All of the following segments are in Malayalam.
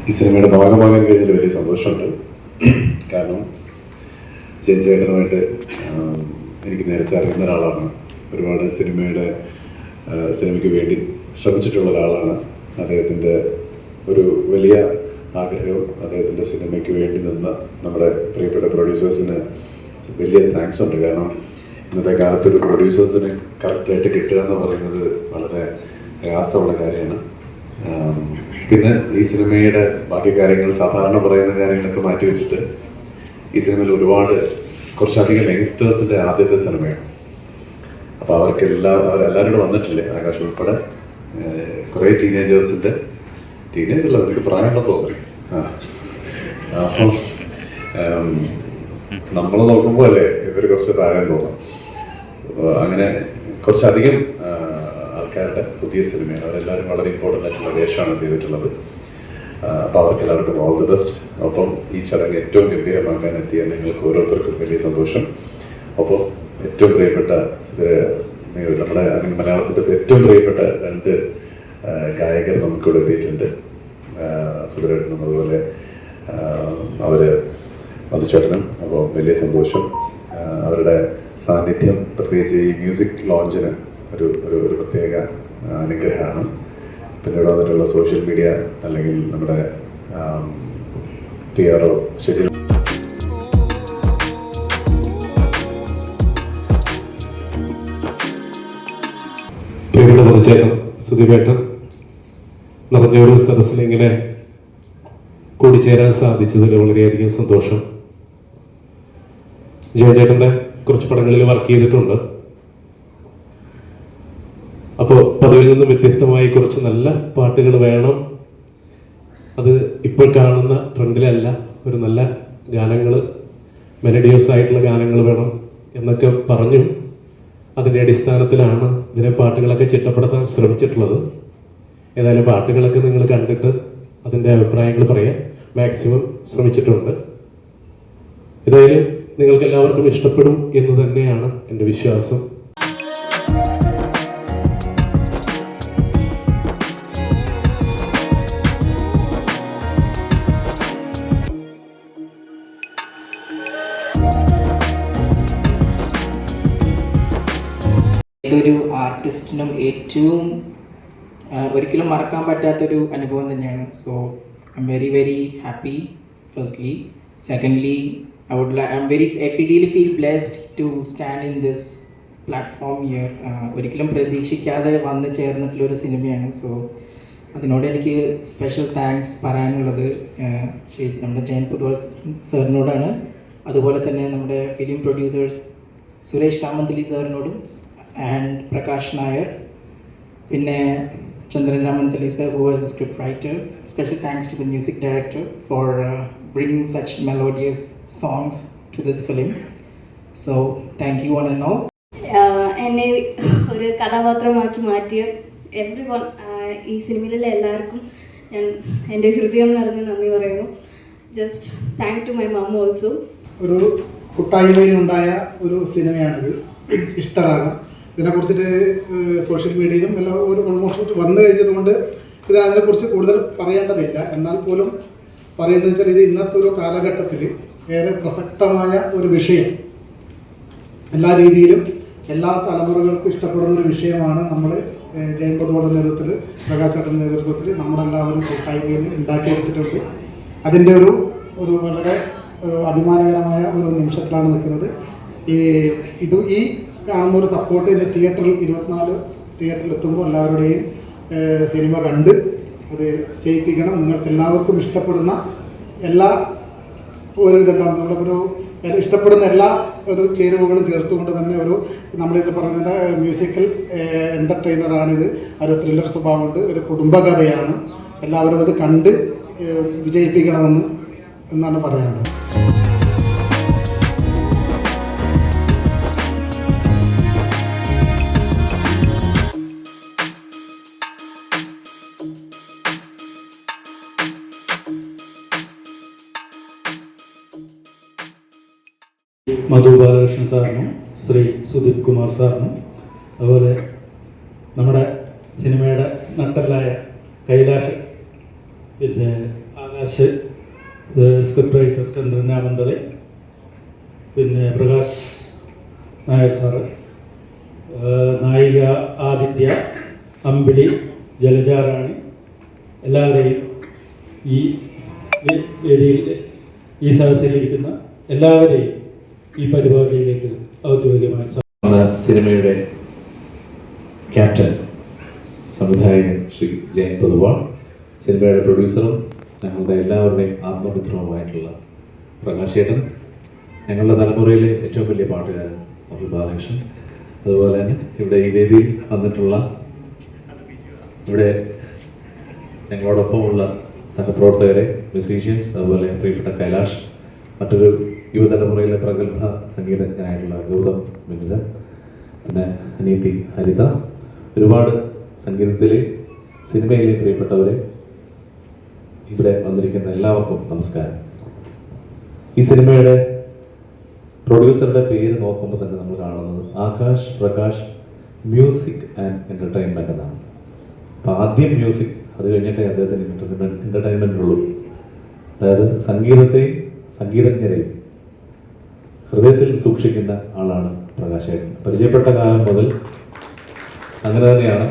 ഈ സിനിമയുടെ ഭാഗമാകാൻ കഴിഞ്ഞതിൽ വലിയ സന്തോഷമുണ്ട്. കാരണം ജയചേട്ടനുമായിട്ട് എനിക്ക് നേരത്തെ അറിയുന്ന ഒരാളാണ്. ഒരുപാട് സിനിമയ്ക്ക് വേണ്ടി ശ്രമിച്ചിട്ടുള്ള ഒരാളാണ്. അദ്ദേഹത്തിൻ്റെ ഒരു വലിയ ആഗ്രഹവും അദ്ദേഹത്തിൻ്റെ സിനിമയ്ക്ക് വേണ്ടി നിന്ന് നമ്മുടെ പ്രിയപ്പെട്ട പ്രൊഡ്യൂസേഴ്സിന് വലിയ താങ്ക്സ് ഉണ്ട്. കാരണം ഇന്നത്തെ കാലത്ത് ഒരു പ്രൊഡ്യൂസേഴ്സിന് കറക്റ്റായിട്ട് കിട്ടുക എന്ന് പറയുന്നത് വളരെ പ്രയാസമുള്ള കാര്യമാണ്. പിന്നെ ഈ സിനിമയുടെ ബാക്കി കാര്യങ്ങൾ, സാധാരണ പറയുന്ന കാര്യങ്ങളൊക്കെ മാറ്റി വെച്ചിട്ട് ഈ സിനിമയിൽ കുറച്ചധികം യങ്സ്റ്റേഴ്സിൻ്റെ ആദ്യത്തെ സിനിമയാണ്. അപ്പോൾ അവരെല്ലാവരും വന്നിട്ടില്ലേ, ആകാശ് ഉൾപ്പെടെ കുറേ ടീനേജേഴ്സിൻ്റെ അവർക്ക് പ്രായമുണ്ടെന്ന് തോന്നുന്നു. അപ്പം നമ്മൾ നോക്കുമ്പോൾ അല്ലേ ഇവർ കുറച്ച് പ്രായം തോന്നും. അങ്ങനെ കുറച്ചധികം ആൾക്കാരുടെ പുതിയ സിനിമയാണ്. അവരെല്ലാവരും വളരെ ഇമ്പോർട്ടൻ്റ് ആയിട്ടുള്ള വേഷമാണ് ചെയ്തിട്ടുള്ളത്. അപ്പോൾ അവർക്കെല്ലാവർക്കും ഓൾ ദി ബെസ്റ്റ്. ഒപ്പം ഈ ചടങ്ങ് ഏറ്റവും ഗംഭീരമാക്കാൻ എത്തിയ നിങ്ങൾക്ക് ഓരോരുത്തർക്കും വലിയ സന്തോഷം. ഒപ്പം ഏറ്റവും പ്രിയപ്പെട്ട നമ്മുടെ മലയാളത്തിൻ്റെ ഏറ്റവും പ്രിയപ്പെട്ട 2 ഗായകർ നമുക്കിവിടെ എത്തിയിട്ടുണ്ട്. സുധരേട്ടനും അതുപോലെ മധുചേട്ടനും. അപ്പോൾ വലിയ സന്തോഷം. അവരുടെ സാന്നിധ്യം പ്രത്യേകിച്ച് ഈ മ്യൂസിക് ലോഞ്ചിന് ഒരു പ്രത്യേക അനുഗ്രഹമാണ്. പിന്നീട് വന്നിട്ടുള്ള സോഷ്യൽ മീഡിയ അല്ലെങ്കിൽ നമ്മുടെ PRO ശരി പ്രിയപ്പെട്ട മധുചേട്ടൻ, സുധീപേട്ടൻ, നിറഞ്ഞൊരു സദസ്സിൽ ഇങ്ങനെ കൂടിച്ചേരാൻ സാധിച്ചതിൽ വളരെയധികം സന്തോഷം. ജയചേട്ടൻ്റെ കുറച്ച് പടങ്ങളിൽ വർക്ക് ചെയ്തിട്ടുണ്ട്. അപ്പോൾ പതിവിൽ നിന്നും വ്യത്യസ്തമായി കുറച്ച് നല്ല പാട്ടുകൾ വേണം. അത് ഇപ്പോൾ കാണുന്ന ട്രെൻഡിലല്ല, ഒരു നല്ല ഗാനങ്ങൾ, മെലഡിയോസ് ആയിട്ടുള്ള ഗാനങ്ങൾ വേണം എന്നൊക്കെ പറഞ്ഞു. അതിൻ്റെ അടിസ്ഥാനത്തിലാണ് ഇതിലെ പാട്ടുകളൊക്കെ ചിട്ടപ്പെടുത്താൻ ശ്രമിച്ചിട്ടുള്ളത്. ഏതായാലും പാട്ടുകളൊക്കെ നിങ്ങൾ കണ്ടിട്ട് അതിൻ്റെ അഭിപ്രായങ്ങൾ പറയാൻ മാക്സിമം ശ്രമിച്ചിട്ടുണ്ട്. ഏതായാലും നിങ്ങൾക്ക് എല്ലാവർക്കും ഇഷ്ടപ്പെടും എന്ന് തന്നെയാണ് എൻ്റെ വിശ്വാസം. ഇതൊരു ആർട്ടിസ്റ്റിനും ഏറ്റവും ഒരിക്കലും മറക്കാൻ പറ്റാത്തൊരു അനുഭവം തന്നെയാണ്. So I am very very happy firstly. Secondly I really feel blessed to stand in this platform here. ഒരിക്കലും പ്രതീക്ഷിക്കാതെ വന്ന് ചേർന്നിട്ടുള്ളൊരു സിനിമയാണ്. സോ അതിനോട് എനിക്ക് സ്പെഷ്യൽ താങ്ക്സ് പറയാനുള്ളത് നമ്മുടെ ജയൻ പൊതുവാൾ സാറിനോടാണ്. അതുപോലെ തന്നെ നമ്മുടെ ഫിലിം പ്രൊഡ്യൂസേഴ്സ് സുരേഷ് രാമന്തലി സാറിനോടും ആൻഡ് പ്രകാശ് നായർ, പിന്നെ Chandran Ramantali sir, who was the script writer. Special thanks to the music director for bringing such melodious songs to this film. So thank you one and all. എന്നെ ഒരു കഥാപാത്രമാക്കി മാറ്റിയ എവ്രിവൺ, ഈ സിനിമയിലുള്ള എല്ലാവർക്കും ഞാൻ എൻ്റെ ഹൃദയം നിറഞ്ഞ് നന്ദി പറയുന്നു. Just thank to my mum also. ഒരു കൂട്ടായ്മയിലുണ്ടായ ഒരു സിനിമയാണിത്, ഇഷ്ടരാഗം. ഇതിനെക്കുറിച്ചിട്ട് സോഷ്യൽ മീഡിയയിലും എല്ലാം ഒരു ഓൾമോസ്റ്റ് വന്നു കഴിഞ്ഞതുകൊണ്ട് അതിനെക്കുറിച്ച് കൂടുതൽ പറയേണ്ടതില്ല. എന്നാൽ പോലും പറയുന്നത് വെച്ചാൽ ഇത് ഇന്നത്തെ ഒരു കാലഘട്ടത്തിൽ ഏറെ പ്രസക്തമായ ഒരു വിഷയം, എല്ലാ രീതിയിലും എല്ലാ തലമുറകൾക്കും ഇഷ്ടപ്പെടുന്ന ഒരു വിഷയമാണ്. നമ്മൾ ജയൻ പൊതുവാളുടെ നേതൃത്വത്തിൽ, പ്രകാശ് ചേട്ടൻ്റെ നേതൃത്വത്തിൽ നമ്മളെല്ലാവരും കൂട്ടായ്മയിൽ ഉണ്ടാക്കിയെടുത്തിട്ടുണ്ട്. അതിൻ്റെ ഒരു വളരെ അഭിമാനകരമായ ഒരു നിമിഷത്തിലാണ് നിൽക്കുന്നത്. ഈ കാണുന്ന ഒരു സപ്പോർട്ട് ഇതിൻ്റെ തിയേറ്ററിൽ 24 തിയേറ്ററിൽ എത്തുമ്പോൾ എല്ലാവരുടെയും സിനിമ കണ്ട് അത് ചെയ്യിപ്പിക്കണം. നിങ്ങൾക്ക് എല്ലാവർക്കും ഇഷ്ടപ്പെടുന്ന എല്ലാ ഇഷ്ടപ്പെടുന്ന എല്ലാ ചേരുവകളും ചേർത്തുകൊണ്ട് തന്നെ നമ്മളിത് പറഞ്ഞ മ്യൂസിക്കൽ എൻ്റർടൈനറാണിത്. ഒരു ത്രില്ലർ സ്വഭാവമുണ്ട്, ഒരു കുടുംബകഥയാണ്. എല്ലാവരും അത് കണ്ട് വിജയിപ്പിക്കണമെന്ന് എന്നാണ് പറയാനുള്ളത്. മധു ബാലകൃഷ്ണൻ സാറിനും ശ്രീ സുദീപ് കുമാർ സാറിനും അതുപോലെ നമ്മുടെ സിനിമയുടെ നട്ടല്ലായ കൈലാഷ് പിന്നെ പ്രകാശ്, സ്ക്രിപ്റ്റ് റൈറ്റർ ചന്ദ്രൻ രാമന്തളി, പിന്നെ പ്രകാശ് നായർ സാറ്, നായിക ആദിത്യ, അമ്പിളി, ജലജാറാണി, എല്ലാവരെയും ഈ വേദിയിൽ ഈ സദസ്സിലിരിക്കുന്ന എല്ലാവരെയും ഈ പരിപാടിയിലേക്ക് ഔദ്യോഗികമായി സിനിമയുടെ ക്യാപ്റ്റൻ സംവിധായകൻ ശ്രീ ജയൻ പൊതുവാൾ, സിനിമയുടെ പ്രൊഡ്യൂസറും ഞങ്ങളുടെ എല്ലാവരുടെയും ആത്മമിത്രവുമായിട്ടുള്ള പ്രകാശേട്ടൻ, ഞങ്ങളുടെ തലമുറയിലെ ഏറ്റവും വലിയ പാട്ടുകാരൻ അബ്ദുൽ ബാലകൃഷ്ണൻ, അതുപോലെ തന്നെ ഇവിടെ ഈ വേദിയിൽ വന്നിട്ടുള്ള ഇവിടെ ഞങ്ങളോടൊപ്പമുള്ള സഹപ്രവർത്തകരെ, മ്യൂസീഷ്യൻസ്, അതുപോലെ പ്രിയപ്പെട്ട കൈലാഷ്, മറ്റൊരു യുവതലമുറയിലെ പ്രഗത്ഭ സംഗീതജ്ഞനായിട്ടുള്ള ഗൗതം മിൻസൻ, പിന്നെ അനീതി ഹരിത, ഒരുപാട് സംഗീതത്തിലെ സിനിമയിലെ പ്രിയപ്പെട്ടവരെ, ഇവിടെ വന്നിരിക്കുന്ന എല്ലാവർക്കും നമസ്കാരം. ഈ സിനിമയുടെ പ്രൊഡ്യൂസറുടെ പേര് നോക്കുമ്പോൾ തന്നെ നമ്മൾ കാണുന്നത് Akash Prakash music and entertainment എന്നാണ്. അപ്പോൾ ആദ്യം മ്യൂസിക്, അത് കഴിഞ്ഞിട്ടേ അദ്ദേഹത്തിന് എൻ്റർടൈൻമെൻ്റ് ഉള്ളൂ. അതായത് സംഗീതത്തെയും സംഗീതജ്ഞരെയും ഹൃദയത്തിൽ സൂക്ഷിക്കുന്ന ആളാണ് പ്രകാശേട്ടൻ. പരിചയപ്പെട്ട കാലം മുതൽ അങ്ങനെ തന്നെയാണ്.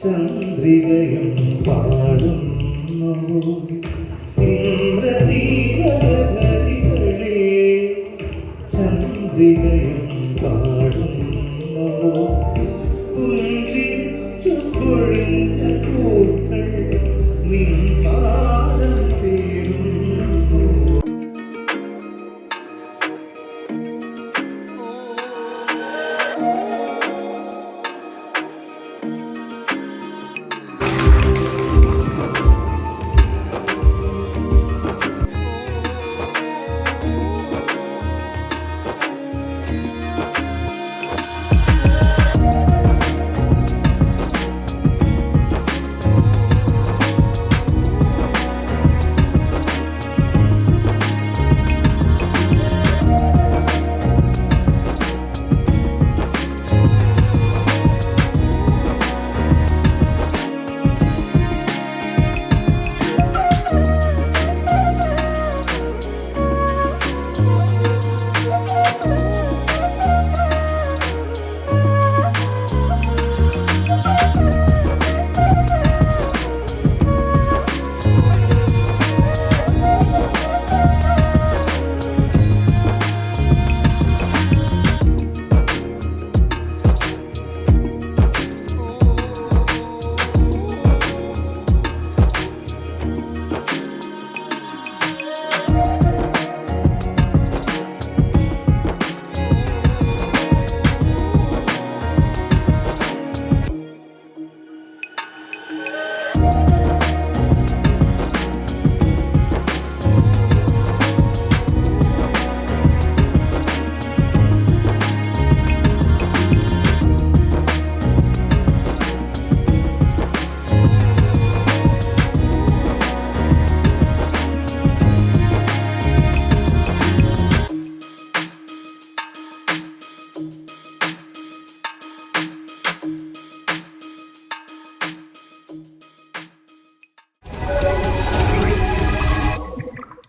ചന്ദ്രികയും പാടുന്നു